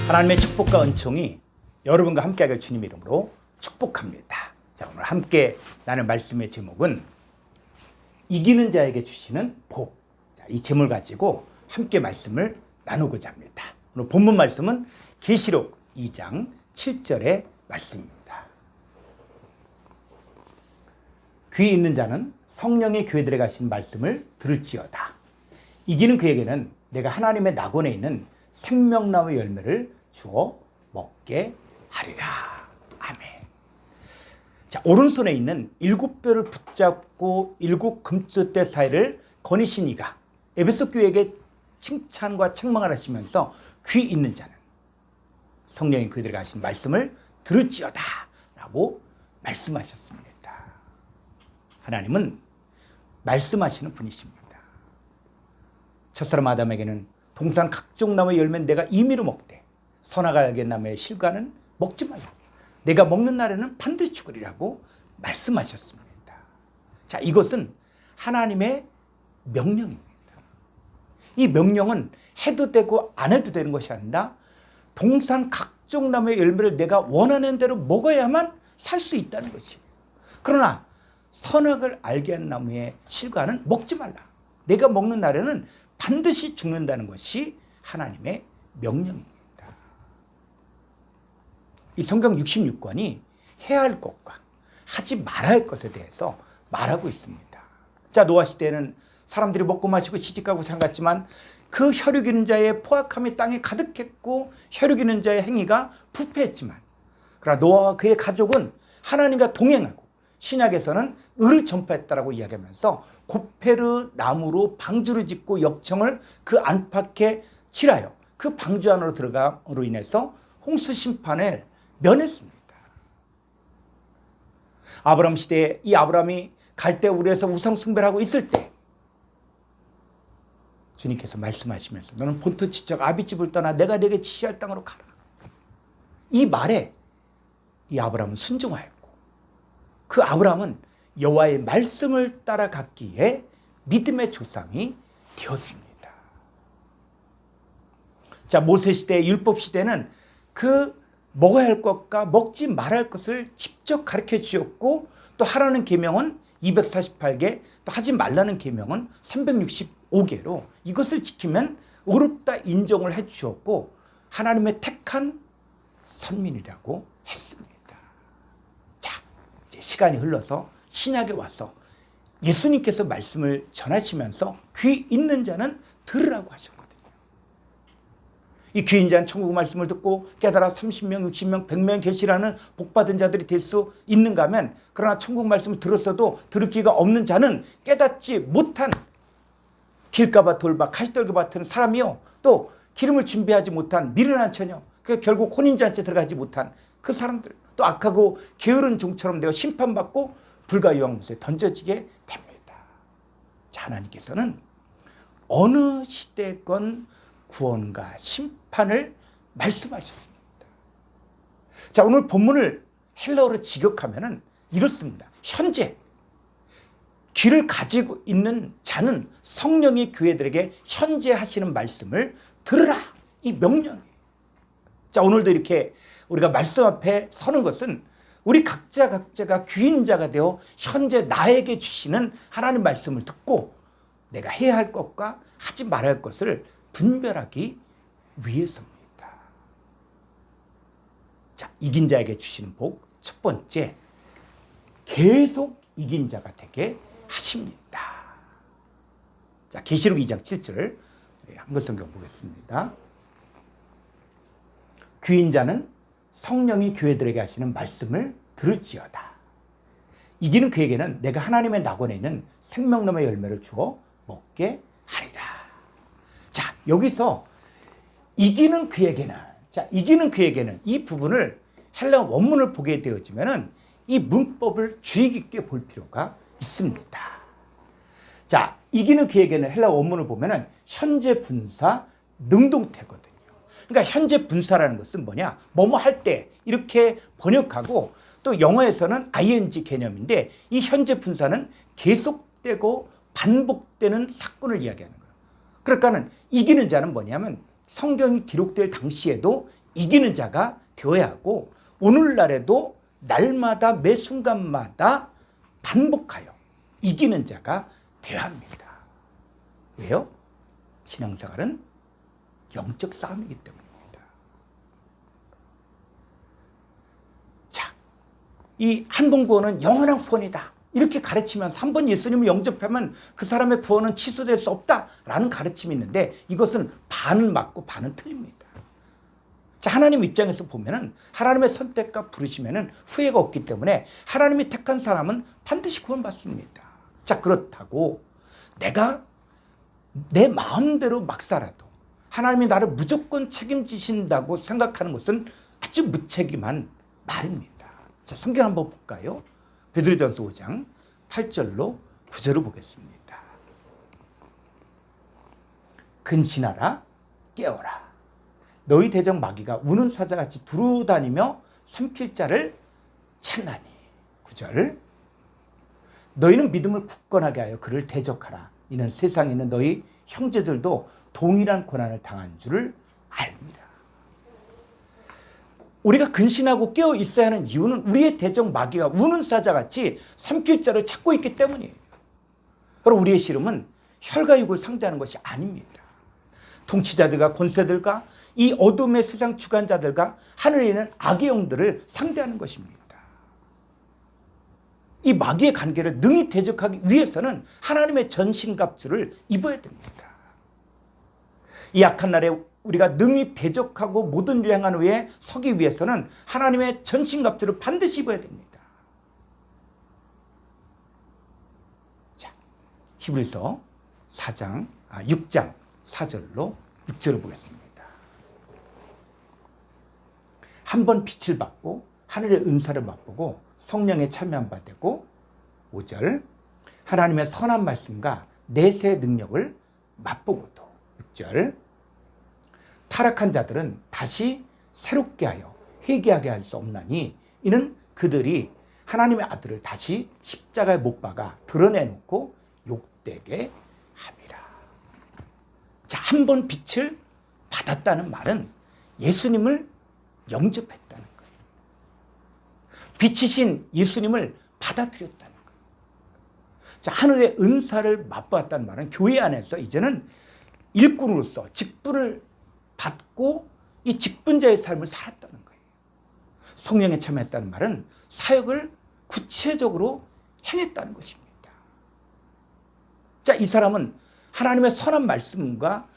하나님의 축복과 은총이 여러분과 함께하길 주님 이름으로 축복합니다. 자, 오늘 함께 나눌 말씀의 제목은 이기는 자에게 주시는 복. 자, 이 제목을 가지고 함께 말씀을 나누고자 합니다. 오늘 본문 말씀은 계시록 2장 7절의 말씀입니다. 귀 있는 자는 성령의 교회들에 가신 말씀을 들을지어다. 이기는 그에게는 내가 하나님의 낙원에 있는 생명나무 열매를 주어 먹게 하리라. 아멘. 자, 오른손에 있는 7뼈를 붙잡고 7 금숫대 사이를 거니신 이가 에베소 교회에게 칭찬과 책망을 하시면서 귀 있는 자는 성령의 그들에게 하신 말씀을 들을지어다 라고 말씀하셨습니다. 하나님은 말씀하시는 분이십니다. 첫사람 아담에게는 동산 각종 나무의 열매는 내가 임의로 먹되 선악을 알게 나무의 실과는 먹지 말라. 내가 먹는 날에는 반드시 죽으리라고 말씀하셨습니다. 자, 이것은 하나님의 명령입니다. 이 명령은 해도 되고 안 해도 되는 것이 아니라 동산 각종 나무의 열매를 내가 원하는 대로 먹어야만 살 수 있다는 것이에요. 그러나 선악을 알게 하는 나무의 실과는 먹지 말라. 내가 먹는 날에는 반드시 죽는다는 것이 하나님의 명령입니다. 이 성경 66권이 해야 할 것과 하지 말아야 할 것에 대해서 말하고 있습니다. 자, 노아 시대에는 사람들이 먹고 마시고 시집가고 살았지만 그 혈육 있는 자의 포악함이 땅에 가득했고 혈육 있는 자의 행위가 부패했지만, 그러나 노아와 그의 가족은 하나님과 동행하고 신약에서는 의를 전파했다라고 이야기하면서 고페르 나무로 방주를 짓고 역청을 그 안팎에 칠하여 그 방주 안으로 들어감으로 인해서 홍수 심판을 면했습니다. 아브라함 시대에 이 아브라함이 갈대우르에서 우상 숭배를 하고 있을 때 주님께서 말씀하시면서 너는 본토 지척 아비집을 떠나 내가 네게 지시할 땅으로 가라. 이 말에 이 아브라함은 순종하였고 그 아브라함은 여호와의 말씀을 따라갔기에 믿음의 조상이 되었습니다. 자, 모세 시대, 율법 시대는 그 먹어야 할 것과 먹지 말아야 할 것을 직접 가르쳐 주셨고 또 하라는 계명은 248개, 또 하지 말라는 계명은 365개로 이것을 지키면 의롭다 인정을 해 주셨고 하나님의 택한 선민이라고 했습니다. 자, 이제 시간이 흘러서 신약에 와서 예수님께서 말씀을 전하시면서 귀 있는 자는 들으라고 하셨거든요. 이 귀 있는 자는 천국 말씀을 듣고 깨달아 30명, 60명, 100명 계시라는 복받은 자들이 될 수 있는가 하면, 그러나 천국 말씀을 들었어도 들을 기가 없는 자는 깨닫지 못한 길가밭 돌밭 가시떨기 같은 사람이요, 또 기름을 준비하지 못한 미련한 처녀, 결국 혼인잔치에 들어가지 못한 그 사람들, 또 악하고 게으른 종처럼 되어 심판받고 불과 유황무소에 던져지게 됩니다. 자, 하나님께서는 어느 시대건 구원과 심판을 말씀하셨습니다. 자, 오늘 본문을 헬라어로 직역하면 이렇습니다. 현재 귀를 가지고 있는 자는 성령의 교회들에게 현재 하시는 말씀을 들으라. 이 명령이에요. 자, 오늘도 이렇게 우리가 말씀 앞에 서는 것은 우리 각자가 귀인자가 되어 현재 나에게 주시는 하나님 말씀을 듣고 내가 해야 할 것과 하지 말아야 할 것을 분별하기 위해서입니다. 자, 이긴 자에게 주시는 복, 첫 번째, 계속 이긴 자가 되게 하십니다. 자, 계시록 2장 7절 한글 성경 보겠습니다. 귀인 자는 성령이 교회들에게 하시는 말씀을 들을지어다. 이기는 그에게는 내가 하나님의 낙원에 있는 생명나무의 열매를 주어 먹게 하리라. 자, 여기서 이기는 그에게는, 자, 이기는 그에게는 이 부분을 헬라 원문을 보게 되어지면은 이 문법을 주의 깊게 볼 필요가 있습니다. 자, 이기는 그에게는 헬라 원문을 보면은 현재 분사 능동태거든요. 그러니까 현재 분사라는 것은 뭐냐? 뭐뭐 할 때 이렇게 번역하고, 또 영어에서는 ing 개념인데 이 현재 분사는 계속되고 반복되는 사건을 이야기하는 거예요. 그러니까는 이기는 자는 뭐냐면 성경이 기록될 당시에도 이기는 자가 되어야 하고 오늘날에도 날마다 매 순간마다 반복하여 이기는 자가 되어야 합니다. 왜요? 신앙생활은 영적 싸움이기 때문입니다. 자, 이 한 번 구원은 영원한 구원이다. 이렇게 가르치면서 한 번 예수님을 영접하면 그 사람의 구원은 취소될 수 없다라는 가르침이 있는데 이것은 반은 맞고 반은 틀립니다. 자, 하나님 입장에서 보면은 하나님의 선택과 부르심에는 후회가 없기 때문에 하나님이 택한 사람은 반드시 구원받습니다. 자, 그렇다고 내가 내 마음대로 막 살아도 하나님이 나를 무조건 책임지신다고 생각하는 것은 아주 무책임한 말입니다. 자, 성경 한번 볼까요? 베드로전서 5장 8절로 9절을 보겠습니다. 근신하라 깨어라 너희 대적 마귀가 우는 사자같이 두루다니며 삼킬 자를 찾나니. 9절 너희는 믿음을 굳건하게 하여 그를 대적하라. 이는 세상에 있는 너희 형제들도 동일한 고난을 당한 줄을 압니다. 우리가 근신하고 깨어 있어야 하는 이유는 우리의 대적 마귀가 우는 사자같이 삼킬 자를 찾고 있기 때문이에요. 바로 우리의 씨름은 혈과 육을 상대하는 것이 아닙니다. 통치자들과 권세들과 이 어둠의 세상 주관자들과 하늘에 있는 악의 영들을 상대하는 것입니다. 이 마귀의 관계를 능히 대적하기 위해서는 하나님의 전신갑주를 입어야 됩니다. 이 악한 날에 우리가 능히 대적하고 모든 일을 행한 후에 서기 위해서는 하나님의 전신갑주를 반드시 입어야 됩니다. 자, 히브리서 6장 4절로 6절을 보겠습니다. 한 번 빛을 받고 하늘의 은사를 맛보고 성령에 참여한 바 되고 5절 하나님의 선한 말씀과 내세의 능력을 맛보고도 6절 타락한 자들은 다시 새롭게 하여 회개하게 할 수 없나니 이는 그들이 하나님의 아들을 다시 십자가에 못 박아 드러내놓고 욕되게 함이라. 자, 한 번 빛을 받았다는 말은 예수님을 영접했다는 거예요. 빛이신 예수님을 받아들였다는 거예요. 자, 하늘의 은사를 맛보았다는 말은 교회 안에서 이제는 일꾼으로서 직분을 받고 이 직분자의 삶을 살았다는 거예요. 성령에 참여했다는 말은 사역을 구체적으로 행했다는 것입니다. 자, 이 사람은 하나님의 선한 말씀과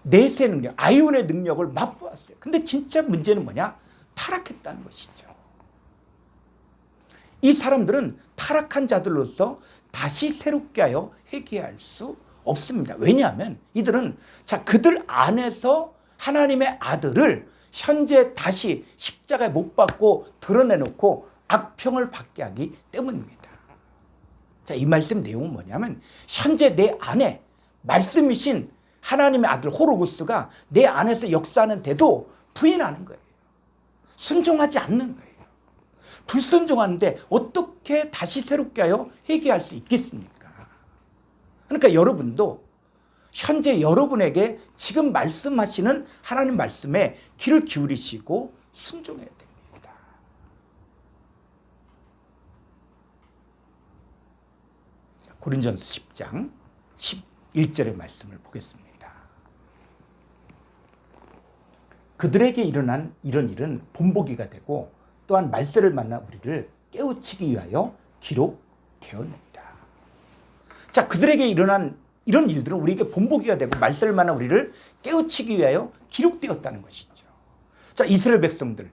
내세 능력, 아이온의 능력을 맛보았어요. 근데 진짜 문제는 뭐냐? 타락했다는 것이죠. 이 사람들은 타락한 자들로서 다시 새롭게 하여 회개할 수 없습니다. 왜냐하면 이들은 그들 안에서 하나님의 아들을 현재 다시 십자가에 못 박고 드러내놓고 악평을 받게 하기 때문입니다. 자, 이 말씀 내용은 뭐냐면 현재 내 안에 말씀이신 하나님의 아들 호로고스가 내 안에서 역사하는데도 부인하는 거예요. 순종하지 않는 거예요. 불순종하는데 어떻게 다시 새롭게 하여 회개할 수 있겠습니까? 그러니까 여러분도 현재 여러분에게 지금 말씀하시는 하나님 말씀에 귀를 기울이시고 순종해야 됩니다. 고린전서 10장 11절의 말씀을 보겠습니다. 그들에게 일어난 이런 일은 본보기가 되고 또한 말세를 만나 우리를 깨우치기 위하여 기록되었느니라. 자, 그들에게 일어난 이런 일들은 우리에게 본보기가 되고 말세를 만나 우리를 깨우치기 위하여 기록되었다는 것이죠. 자, 이스라엘 백성들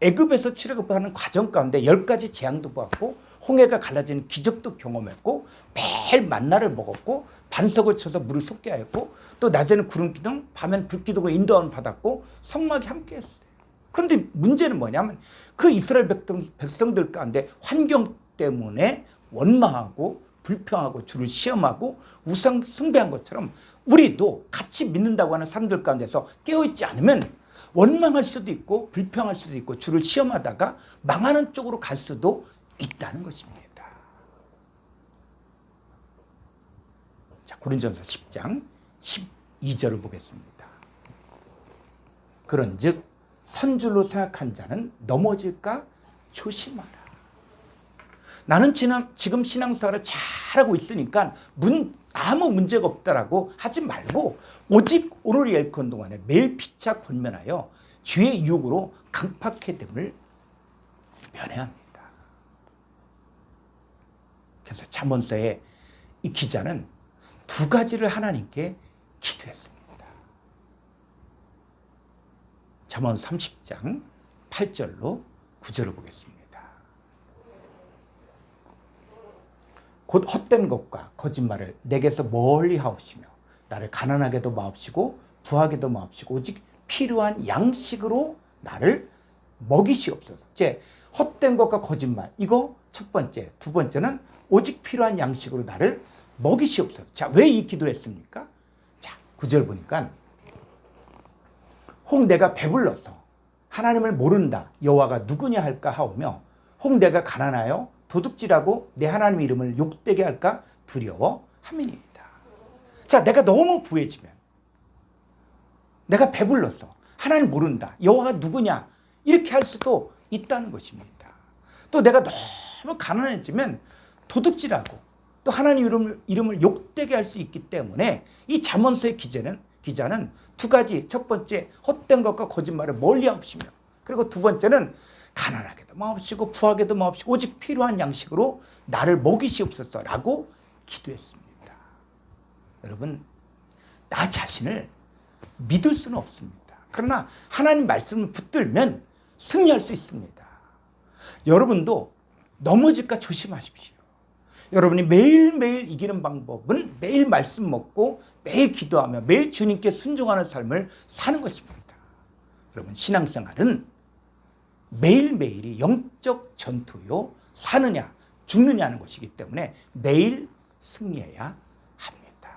애굽에서 출애굽하는 과정 가운데 10가지 재앙도 보았고 홍해가 갈라지는 기적도 경험했고 매일 만나를 먹었고 반석을 쳐서 물을 솟게 하였고 또 낮에는 구름 기둥 밤에는 불 기둥으로 인도함을 받았고 성막이 함께 했어요. 그런데 문제는 뭐냐면 그 이스라엘 백성들 가운데 환경 때문에 원망하고 불평하고 주를 시험하고 우상 숭배한 것처럼 우리도 같이 믿는다고 하는 사람들 가운데서 깨어있지 않으면 원망할 수도 있고 불평할 수도 있고 주를 시험하다가 망하는 쪽으로 갈 수도 있다는 것입니다. 자, 고린전서 10장 12절을 보겠습니다. 그런즉 선줄로 생각한 자는 넘어질까 조심하라. 나는 지금 신앙생활을 잘하고 있으니까 아무 문제가 없다라고 하지 말고 오직 오늘 예언 동안에 매일 피차 권면하여 주의 유혹으로 강팍해 됨을 면해야 합니다. 그래서 잠언서의 이 기자는 두 가지를 하나님께 기도했습니다. 잠언 30장 8절로 9절을 보겠습니다. 곧 헛된 것과 거짓말을 내게서 멀리 하옵시며 나를 가난하게도 마옵시고 부하게도 마옵시고 오직 필요한 양식으로 나를 먹이시옵소서. 이제 헛된 것과 거짓말, 이거 첫 번째. 두 번째는 오직 필요한 양식으로 나를 먹이시옵소서. 자, 왜 이 기도를 했습니까? 자, 9절 보니까 혹 내가 배불러서 하나님을 모른다 여호와가 누구냐 할까 하오며 혹 내가 가난하여 도둑질하고 내 하나님 이름을 욕되게 할까 두려워 함이니이다. 자, 내가 너무 부해지면, 내가 배불러서 하나님 모른다 여호와가 누구냐 이렇게 할 수도 있다는 것입니다. 또 내가 너무 가난해지면 도둑질하고 또 하나님 이름을 욕되게 할 수 있기 때문에 이 잠언서의 기자는 두 가지, 첫 번째 헛된 것과 거짓말을 멀리 하옵시며, 그리고 두 번째는 가난하게도 마옵시고 부하게도 마옵시고 오직 필요한 양식으로 나를 먹이시옵소서라고 기도했습니다. 여러분, 나 자신을 믿을 수는 없습니다. 그러나 하나님 말씀을 붙들면 승리할 수 있습니다. 여러분도 넘어질까 조심하십시오. 여러분이 매일매일 이기는 방법은 매일 말씀 먹고 매일 기도하며 매일 주님께 순종하는 삶을 사는 것입니다. 여러분, 신앙생활은 매일매일이 영적 전투요, 사느냐 죽느냐 하는 것이기 때문에 매일 승리해야 합니다.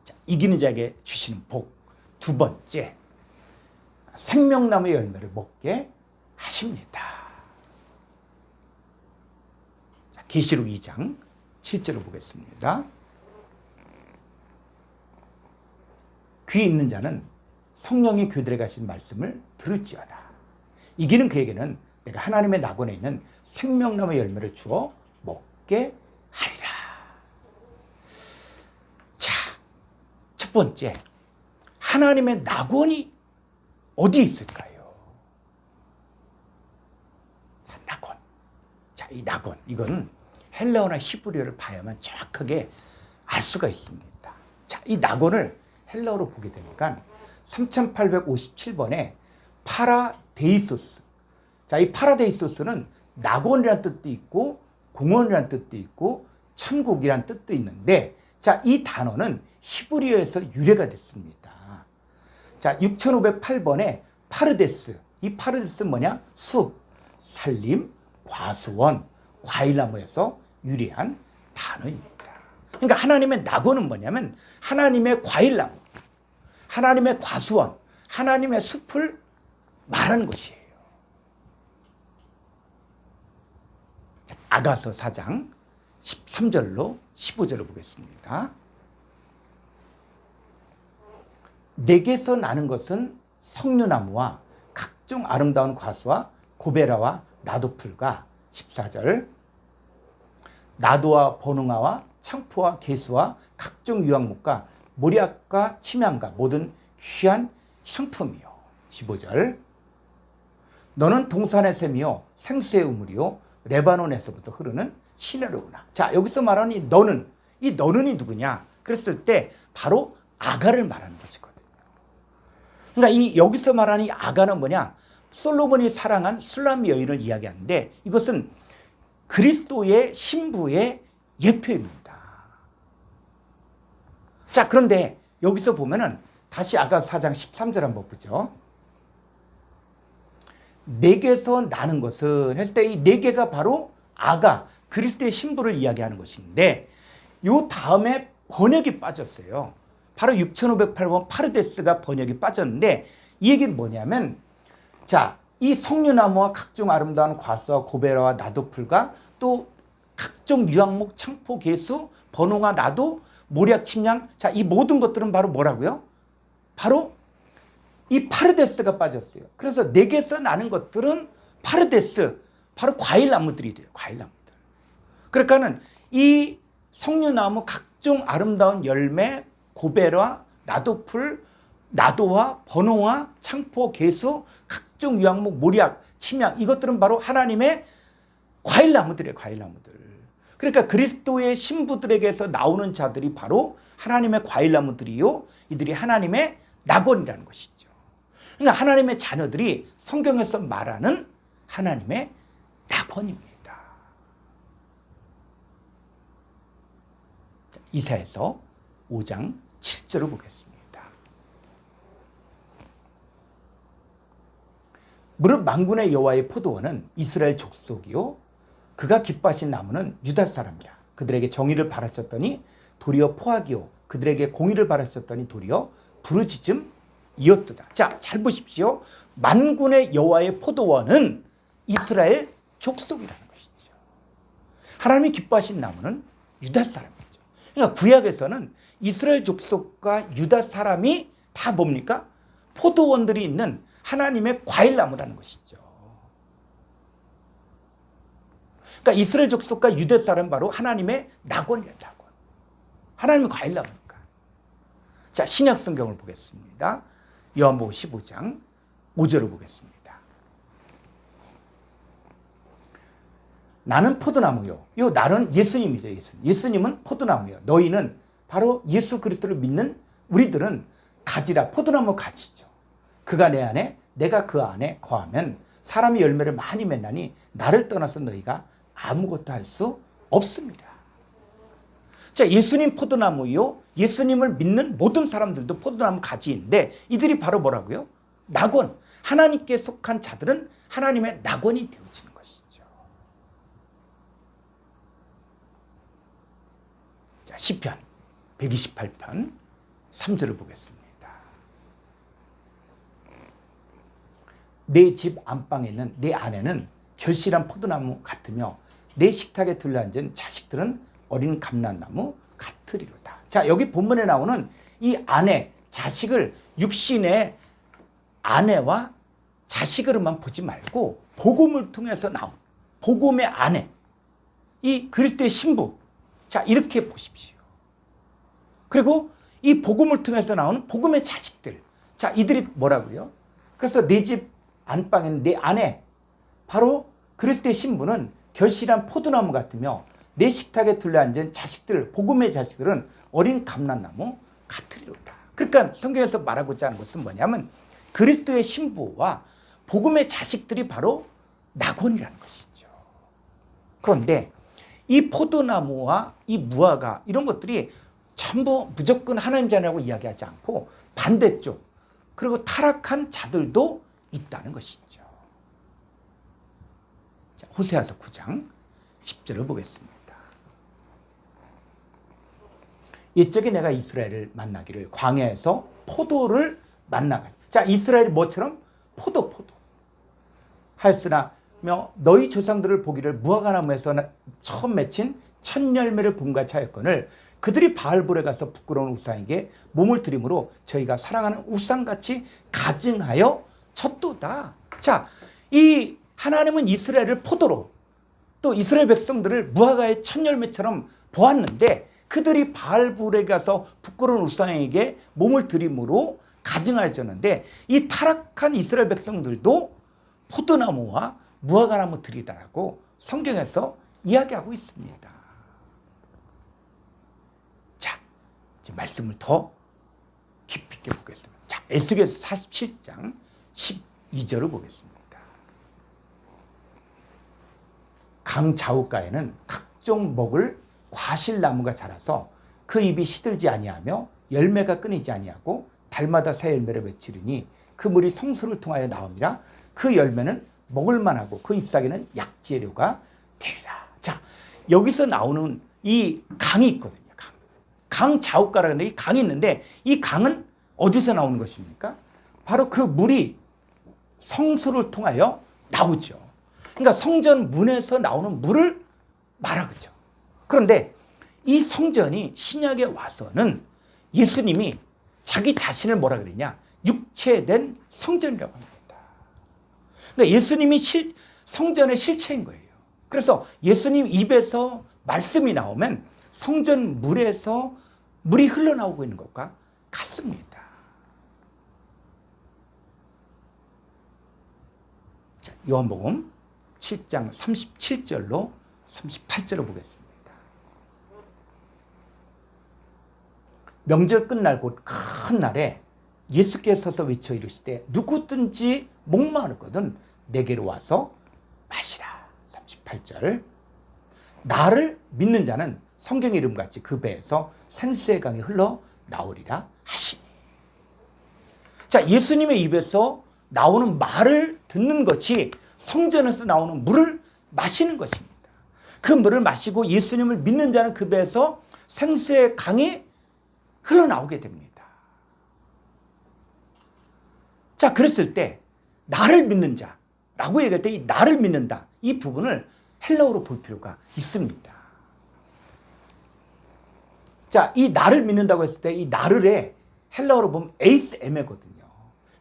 자, 이기는 자에게 주시는 복. 두 번째, 생명나무의 열매를 먹게 하십니다. 자, 계시록 2장 7절을 보겠습니다. 귀 있는 자는 성령이 그들에게 가신 말씀을 들을지어다. 이기는 그에게는 내가 하나님의 낙원에 있는 생명나무의 열매를 주어 먹게 하리라. 자, 첫 번째, 하나님의 낙원이 어디 있을까요? 낙원. 자, 이 낙원, 이건 헬라어나 히브리어를 봐야만 정확하게 알 수가 있습니다. 자, 이 낙원을 헬라어로 보게 되니까 3857번에 파라데이소스. 자, 이 파라데이소스는 낙원이라는 뜻도 있고 공원이라는 뜻도 있고 천국이라는 뜻도 있는데, 자, 이 단어는 히브리어에서 유래가 됐습니다. 자, 6508번에 파르데스. 이 파르데스는 뭐냐? 숲, 산림, 과수원, 과일나무에서 유래한 단어입니다. 그러니까 하나님의 낙원은 뭐냐면 하나님의 과일나무, 하나님의 과수원, 하나님의 숲을 말하는 것이에요. 아가서 4장 13절로 15절을 보겠습니다. 내게서 나는 것은 석류나무와 각종 아름다운 과수와 고베라와 나도풀과 14절 나도와 버능아와 창포와 개수와 각종 유황목과 모략과 침향과 모든 귀한 향품이요. 15절 너는 동산의 샘이요 생수의 우물이요 레바논에서부터 흐르는 시내로구나. 자, 여기서 말하는 이 너는이 누구냐? 그랬을 때 바로 아가를 말하는 것이거든요. 그러니까 이 여기서 말하는 이 아가는 뭐냐? 솔로몬이 사랑한 술람 여인을 이야기하는데 이것은 그리스도의 신부의 예표입니다. 자, 그런데 여기서 보면은 다시 아가 4장 13절 한번 보죠. 내게서 나는 것은 했을 때 이 네 개가 바로 아가 그리스도의 신부를 이야기하는 것인데 요 다음에 번역이 빠졌어요. 바로 6508번 파르데스가 번역이 빠졌는데 이 얘기는 뭐냐면, 자, 이 석류나무와 각종 아름다운 과수와 고베라와 나도풀과 또 각종 유황목, 창포, 개수, 버농아, 나도, 모략, 침향, 자, 이 모든 것들은 바로 뭐라고요? 바로 이 파르데스가 빠졌어요. 그래서 내게서 나는 것들은 파르데스, 바로 과일나무들이래요. 과일나무들. 그러니까는 이 석류나무 각종 아름다운 열매, 고베라, 나도풀, 나도와 번호와 창포, 개수, 각종 유황목, 모리악, 침향, 이것들은 바로 하나님의 과일나무들이에요. 과일나무들. 그러니까 그리스도의 신부들에게서 나오는 자들이 바로 하나님의 과일나무들이요, 이들이 하나님의 낙원이라는 것이죠. 그러니까 하나님의 자녀들이 성경에서 말하는 하나님의 낙원입니다. 이사야서 5장 7절을 보겠습니다. 무릇 만군의 여호와의 포도원은 이스라엘 족속이요 그가 기뻐하신 나무는 유다 사람이라. 그들에게 정의를 바라셨더니 도리어 포악이요 그들에게 공의를 바라셨더니 도리어 부르짖음이었도다. 자, 잘 보십시오. 만군의 여호와의 포도원은 이스라엘 족속이라는 것이죠. 하나님이 기뻐하신 나무는 유다 사람이죠. 그러니까 구약에서는 이스라엘 족속과 유다 사람이 다 뭡니까? 포도원들이 있는 하나님의 과일나무라는 것이죠. 그러니까 이스라엘 족속과 유대 사람 바로 하나님의 낙원이라는 낙원. 하나님의 과일나무니까. 자, 신약 성경을 보겠습니다. 요한복음 15장 5절을 보겠습니다. 나는 포도나무요. 요 나는 예수님이죠. 예수님은 포도나무요. 너희는 바로 예수 그리스도를 믿는 우리들은 가지라. 포도나무 가지죠. 그가 내 안에 내가 그 안에 거하면 사람이 열매를 많이 맺나니 나를 떠나서 너희가 아무것도 할 수 없습니다. 자, 예수님 포도나무요. 예수님을 믿는 모든 사람들도 포도나무 가지인데 이들이 바로 뭐라고요? 낙원. 하나님께 속한 자들은 하나님의 낙원이 되어지는 것이죠. 자, 시편 128편 3절을 보겠습니다. 내 집 안방에 있는 내 아내는 결실한 포도나무 같으며 내 식탁에 둘러앉은 자식들은 어린 감람나무 같으리로다. 자, 여기 본문에 나오는 이 아내, 자식을 육신의 아내와 자식으로만 보지 말고 복음을 통해서 나온 복음의 아내, 이 그리스도의 신부. 자, 이렇게 보십시오. 그리고 이 복음을 통해서 나오는 복음의 자식들. 자, 이들이 뭐라고요? 그래서 내 집 안방에는 내 아내, 바로 그리스도의 신부는 결실한 포도나무 같으며 내 식탁에 둘러앉은 자식들, 복음의 자식들은 어린 감람나무 같으리로다. 그러니까 성경에서 말하고자 하는 것은 뭐냐면 그리스도의 신부와 복음의 자식들이 바로 낙원이라는 것이죠. 그런데 이 포도나무와 이 무화과 이런 것들이 전부 무조건 하나님 자녀라고 이야기하지 않고 반대쪽, 그리고 타락한 자들도 있다는 것이죠. 자, 호세아서 9장 10절을 보겠습니다. 옛적에 내가 이스라엘을 만나기를 광야에서 포도를 만나가니. 자, 이스라엘이 뭐처럼? 포도 하였으나 너희 조상들을 보기를 무화과나무에서 처음 맺힌 첫 열매를 봄과 차였거늘 그들이 바알볼에 가서 부끄러운 우상에게 몸을 드림으로 저희가 사랑하는 우상같이 가증하여 쳤도다. 자, 이 하나님은 이스라엘을 포도로, 또 이스라엘 백성들을 무화과의 첫 열매처럼 보았는데 그들이 바알볼에 가서 부끄러운 우상에게 몸을 드림으로 가증하였는데 이 타락한 이스라엘 백성들도 포도나무와 무화과나무들이라고 성경에서 이야기하고 있습니다. 자, 이제 말씀을 더 깊이 있게 보겠습니다. 자, 에스겔서 47장 12절을 보겠습니다. 강 좌우가에는 각종 먹을 과실나무가 자라서 그 잎이 시들지 아니하며 열매가 끊이지 아니하고 달마다 새 열매를 맺히리니 그 물이 성수를 통하여 나옵니다. 그 열매는 먹을 만하고 그 잎사귀는 약재료가 되리라. 자, 여기서 나오는 이 강이 있거든요. 강 좌우가라는 이 강이 있는데 이 강은 어디서 나오는 것입니까? 바로 그 물이 성수를 통하여 나오죠. 그러니까 성전 문에서 나오는 물을 말하죠. 그런데 이 성전이 신약에 와서는 예수님이 자기 자신을 뭐라 그러냐? 육체된 성전이라고 합니다. 그러니까 예수님이 성전의 실체인 거예요. 그래서 예수님 입에서 말씀이 나오면 성전 물에서 물이 흘러나오고 있는 것과 같습니다. 자, 요한복음 7장 37절로 38절을 보겠습니다. 명절 끝날 곧 큰 날에 예수께서 외쳐 이르시되 누구든지 목마르거든 내게로 와서 마시라. 38절. 나를 믿는 자는 성경의 이름같이 그 배에서 생수의 강이 흘러 나오리라 하시니. 자, 예수님의 입에서 나오는 말을 듣는 것이 성전에서 나오는 물을 마시는 것입니다. 그 물을 마시고 예수님을 믿는 자는 그 배에서 생수의 강이 흘러나오게 됩니다. 자, 그랬을 때 나를 믿는 자라고 얘기할 때 이 나를 믿는다, 이 부분을 헬라어로 볼 필요가 있습니다. 자, 이 나를 믿는다고 했을 때 이 나를의 헬라어로 보면 에이스 에메거든요.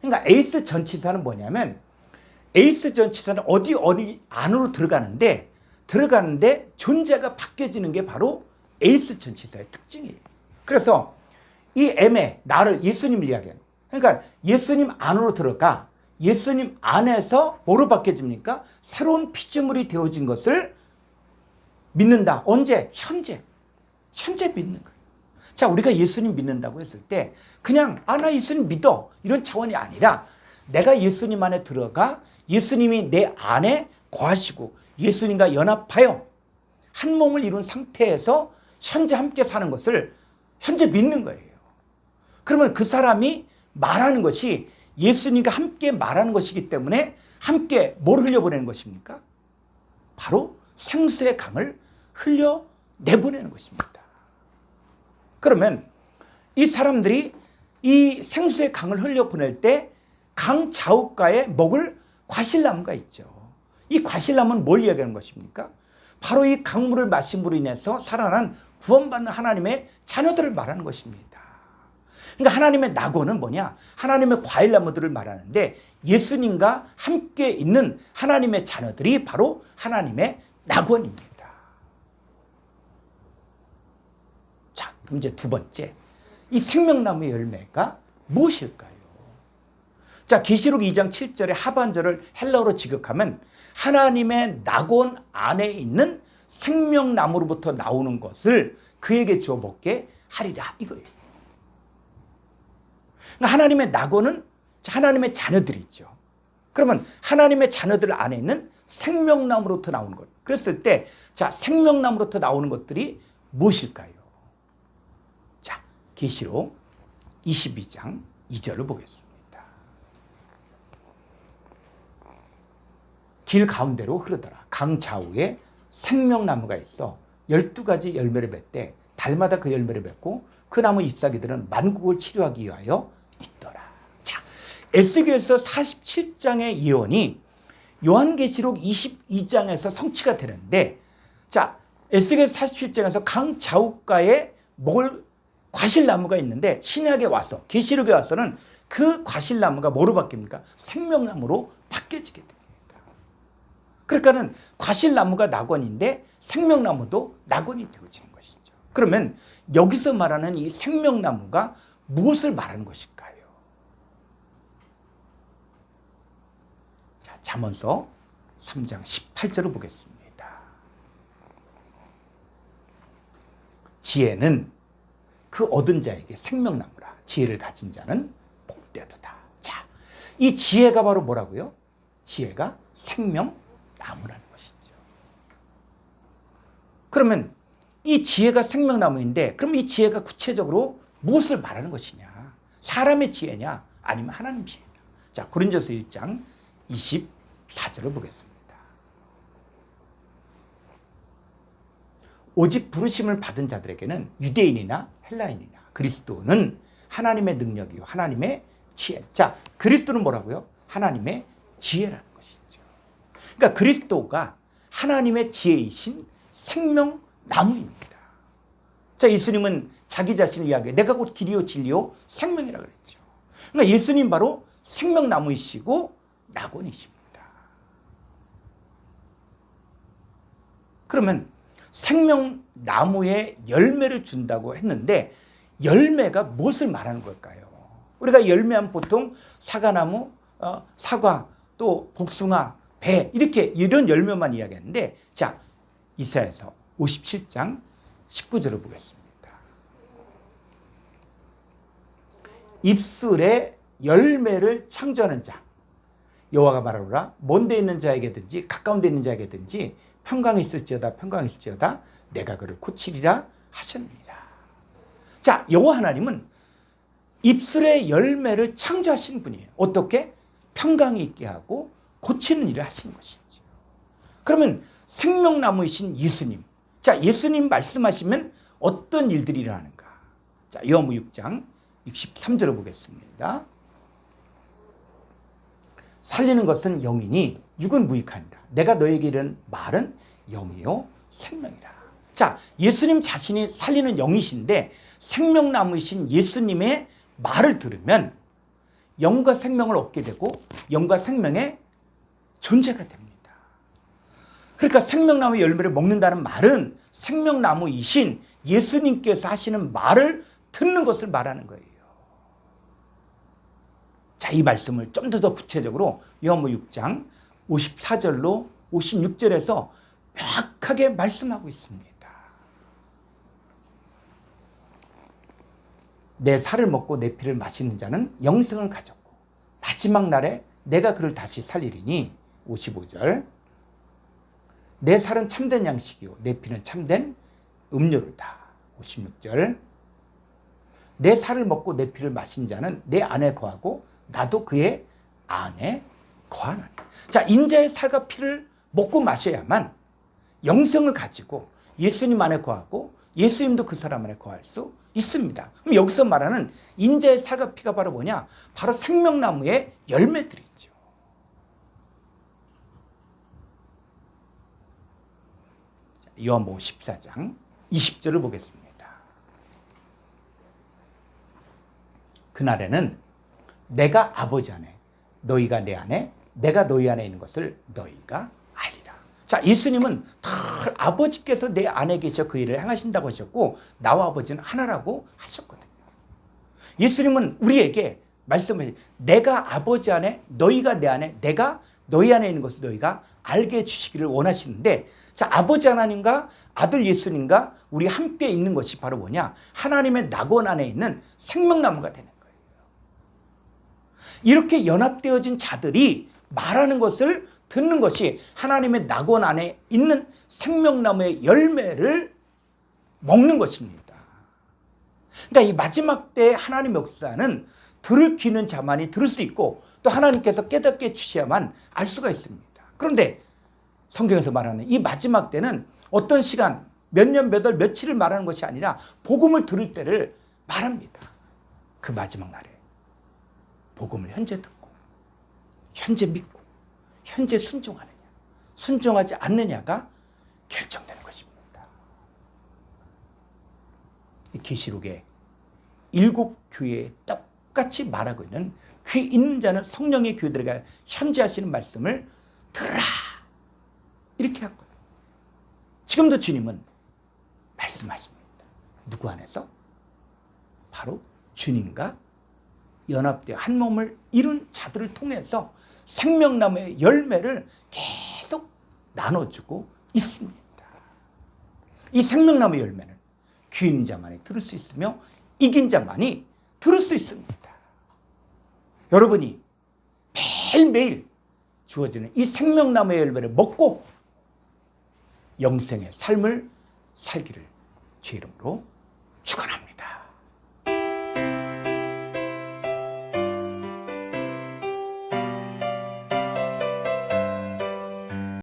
그러니까 에이스 전치사는 뭐냐면 에이스 전치사는 어디 안으로 들어가는데 존재가 바뀌어지는 게 바로 에이스 전치사의 특징이에요. 그래서 이 에메, 나를, 예수님을 이야기하는. 그러니까 예수님 안으로 들어가 예수님 안에서 뭐로 바뀌어집니까? 새로운 피조물이 되어진 것을 믿는다. 언제? 현재 믿는 거예요. 자, 우리가 예수님 믿는다고 했을 때 그냥 나 예수님 믿어 이런 차원이 아니라 내가 예수님 안에 들어가 예수님이 내 안에 거하시고 예수님과 연합하여 한 몸을 이룬 상태에서 현재 함께 사는 것을 현재 믿는 거예요. 그러면 그 사람이 말하는 것이 예수님과 함께 말하는 것이기 때문에 함께 뭘 흘려보내는 것입니까? 바로 생수의 강을 흘려내보내는 것입니다. 그러면 이 사람들이 이 생수의 강을 흘려보낼 때 강 좌우가에 먹을 과실나무가 있죠. 이 과실나무는 뭘 이야기하는 것입니까? 바로 이 강물을 마심으로 인해서 살아난 구원받는 하나님의 자녀들을 말하는 것입니다. 그러니까 하나님의 낙원은 뭐냐? 하나님의 과일나무들을 말하는데 예수님과 함께 있는 하나님의 자녀들이 바로 하나님의 낙원입니다. 자, 그럼 이제 두 번째, 이 생명나무의 열매가 무엇일까요? 자, 계시록 2장 7절의 하반절을 헬라어로 지극하면 하나님의 낙원 안에 있는 생명나무로부터 나오는 것을 그에게 주어 먹게 하리라 이거예요. 그러니까 하나님의 낙원은 하나님의 자녀들이죠. 그러면 하나님의 자녀들 안에 있는 생명나무로부터 나오는 것. 그랬을 때, 자, 생명나무로부터 나오는 것들이 무엇일까요? 자, 계시록 22장 2절을 보겠습니다. 길 가운데로 흐르더라. 강 좌우에 생명나무가 있어 12가지 열매를 맺되 달마다 그 열매를 맺고 그 나무 잎사귀들은 만국을 치료하기 위하여 있더라. 자, 에스겔서 47장의 예언이 요한계시록 22장에서 성취가 되는데, 자, 에스겔 47장에서 강 좌우가에 먹을 과실나무가 있는데 신약에 와서 계시록에 와서는 그 과실나무가 뭐로 바뀝니까? 생명나무로 바뀌어지게 됩니다. 그러니까는 과실나무가 낙원인데 생명나무도 낙원이 되어지는 것이죠. 그러면 여기서 말하는 이 생명나무가 무엇을 말하는 것일까요? 자, 잠언서 3장 18절을 보겠습니다. 지혜는 그 얻은 자에게 생명나무라. 지혜를 가진 자는 복되도다. 자, 이 지혜가 바로 뭐라고요? 지혜가 생명나무라는 것이죠. 그러면 이 지혜가 생명나무인데 그럼 이 지혜가 구체적으로 무엇을 말하는 것이냐? 사람의 지혜냐? 아니면 하나님 지혜냐? 자, 고린도서 1장 24절을 보겠습니다. 오직 부르심을 받은 자들에게는 유대인이나 헬라인이나 그리스도는 하나님의 능력이요 하나님의 지혜. 자, 그리스도는 뭐라고요? 하나님의 지혜라는 것이죠. 그러니까 그리스도가 하나님의 지혜이신 생명나무입니다. 자, 예수님은 자기 자신을 이야기해 내가 곧 길이요 진리요 생명이라고 그랬죠. 그러니까 예수님 바로 생명나무이시고 낙원이십니다. 그러면 생명나무에 열매를 준다고 했는데 열매가 무엇을 말하는 걸까요? 우리가 열매하면 보통 사과나무, 사과, 또 복숭아, 배 이렇게 이런 열매만 이야기하는데 자, 이사야서 57장 19절을 보겠습니다. 입술에 열매를 창조하는 자 여호와가 말하노라 먼 데 있는 자에게든지 가까운 데 있는 자에게든지 평강이 있을지어다 평강이 있을지어다 내가 그를 고치리라 하셨느니라. 자, 여호와 하나님은 입술의 열매를 창조하신 분이에요. 어떻게? 평강이 있게 하고 고치는 일을 하시는 것이죠. 그러면 생명나무이신 예수님, 자, 예수님 말씀하시면 어떤 일들이 일어나는가? 자, 요한복음 6장 63절을 보겠습니다. 살리는 것은 영이니 육은 무익하니라. 내가 너에게 이른 말은 영이요 생명이라. 자, 예수님 자신이 살리는 영이신데 생명나무이신 예수님의 말을 들으면 영과 생명을 얻게 되고 영과 생명의 존재가 됩니다. 그러니까 생명나무 열매를 먹는다는 말은 생명나무이신 예수님께서 하시는 말을 듣는 것을 말하는 거예요. 자, 이 말씀을 좀 더 구체적으로 요한복음 6장 54절로 56절에서 명확하게 말씀하고 있습니다. 내 살을 먹고 내 피를 마시는 자는 영생을 가졌고 마지막 날에 내가 그를 다시 살리리니 55절 내 살은 참된 양식이요 내 피는 참된 음료로다. 56절 내 살을 먹고 내 피를 마신 자는 내 안에 거하고 나도 그의 안에 거하나니. 자, 인자의 살과 피를 먹고 마셔야만 영생을 가지고 예수님 안에 거하고 예수님도 그 사람 안에 거할 수 있습니다. 그럼 여기서 말하는 인자의 살과 피가 바로 뭐냐? 바로 생명나무의 열매들이죠. 요한복음 14장 20절을 보겠습니다. 그날에는 내가 아버지 안에 너희가 내 안에 내가 너희 안에 있는 것을 너희가 알리라. 자, 예수님은 다 아버지께서 내 안에 계셔 그 일을 행하신다고 하셨고 나와 아버지는 하나라고 하셨거든요. 예수님은 우리에게 말씀하신 내가 아버지 안에 너희가 내 안에 내가 너희 안에 있는 것을 너희가 알게 해주시기를 원하시는데 자, 아버지 하나님과 아들 예수님과 우리 함께 있는 것이 바로 뭐냐? 하나님의 낙원 안에 있는 생명나무가 되는 거예요. 이렇게 연합되어진 자들이 말하는 것을 듣는 것이 하나님의 낙원 안에 있는 생명나무의 열매를 먹는 것입니다. 그러니까 이 마지막 때 하나님의 역사는 들을 귀는 자만이 들을 수 있고 또 하나님께서 깨닫게 해주셔야만 알 수가 있습니다. 그런데 성경에서 말하는 이 마지막 때는 어떤 시간, 몇 년, 몇 월, 며칠을 말하는 것이 아니라 복음을 들을 때를 말합니다. 그 마지막 날에 복음을 현재 듣고 현재 믿고 현재 순종하느냐 순종하지 않느냐가 결정되는 것입니다. 이 계시록에 7교회에 똑같이 말하고 있는 귀 있는 자는 성령의 교회들에게 현재 하시는 말씀을 들으라 이렇게 하거든요. 지금도 주님은 말씀하십니다. 누구 안에서? 바로 주님과 연합되어 한 몸을 이룬 자들을 통해서 생명나무의 열매를 계속 나눠주고 있습니다. 이 생명나무의 열매는 귀 있는 자만이 들을 수 있으며 이긴 자만이 들을 수 있습니다. 여러분이 매일매일 주어지는 이 생명나무의 열매를 먹고 영생의 삶을 살기를 주의 이름으로 축원합니다.